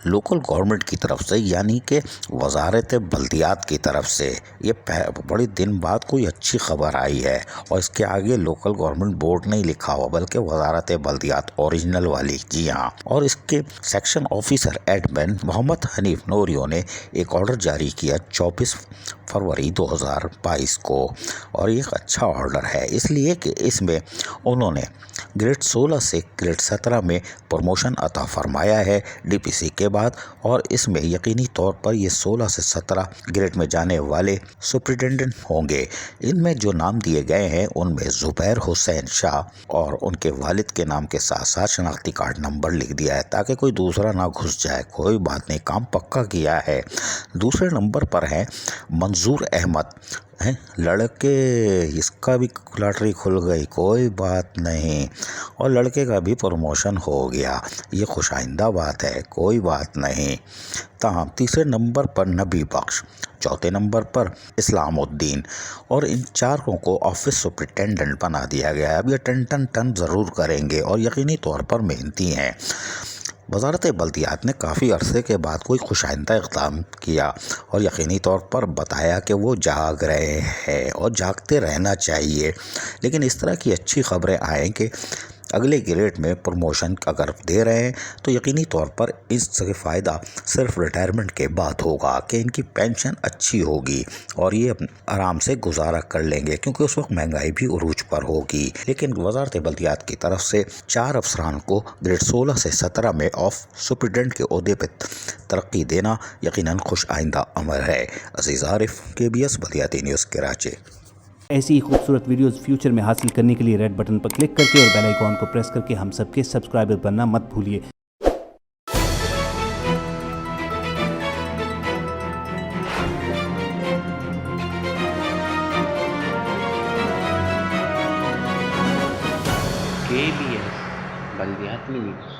Local government کی طرف سے یعنی کہ وزارت بلدیات کی طرف سے یہ بڑے دن بعد کوئی اچھی خبر آئی ہے، اور اس کے آگے لوکل گورنمنٹ بورڈ نہیں لکھا ہوا بلکہ وزارت بلدیات اوریجنل والی، جی ہاں۔ اور اس کے سیکشن آفیسر ایڈمن محمد حنیف نوریو نے ایک آرڈر جاری کیا 24 فروری 2022 کو، اور یہ ایک اچھا آرڈر ہے اس لیے کہ اس میں انہوں نے گریڈ 16 سے گریڈ 17 میں پروموشن عطا فرمایا ہے ڈی پی سی کے بعد، اور اس میں یقینی طور پر یہ 16 سے 17 گریڈ میں جانے والے سپرنٹینڈنٹ ہوں گے۔ ان میں جو نام دیے گئے ہیں ان میں زبیر حسین شاہ اور ان کے والد کے نام کے ساتھ ساتھ شناختی کارڈ نمبر لکھ دیا ہے تاکہ کوئی دوسرا نہ گھس جائے۔ کوئی بات نہیں، کام پکا کیا ہے۔ دوسرے نمبر پر ہیں منظور احمد، لڑکے، اس کا بھی لاٹری کھل گئی، کوئی بات نہیں، اور لڑکے کا بھی پروموشن ہو گیا، یہ خوش آئندہ بات ہے، کوئی بات نہیں۔ تاہم تیسرے نمبر پر نبی بخش، چوتھے نمبر پر اسلام الدین، اور ان چاروں کو آفس سپرنٹینڈنٹ بنا دیا گیا ہے۔ اب یہ ٹن ضرور کریں گے اور یقینی طور پر محنتی ہیں۔ وزارت بلدیات نے کافی عرصے کے بعد کوئی خوش آئندہ اقدام کیا اور یقینی طور پر بتایا کہ وہ جاگ رہے ہیں اور جاگتے رہنا چاہیے، لیکن اس طرح کی اچھی خبریں آئیں کہ اگلے گریڈ میں پروموشن اگر دے رہے ہیں تو یقینی طور پر اس سے فائدہ صرف ریٹائرمنٹ کے بعد ہوگا کہ ان کی پینشن اچھی ہوگی اور یہ آرام سے گزارا کر لیں گے، کیونکہ اس وقت مہنگائی بھی عروج پر ہوگی۔ لیکن وزارت بلدیات کی طرف سے 4 افسران کو گریڈ 16 سے 17 میں آف سپرنٹینڈنٹ کے عہدے پہ ترقی دینا یقیناً خوش آئندہ امر ہے۔ عزیز عارف، KBS بلدیاتی نیوز، کراچی۔ ایسی ہی خوبصورت ویڈیوز فیوچر میں حاصل کرنے کے لیے ریڈ بٹن پر کلک کر کے اور بیل آئیکن کو پریس کر کے ہم سب کے سبسکرائبر بننا مت بھولیے۔ KBS بلدیاتی نیوز۔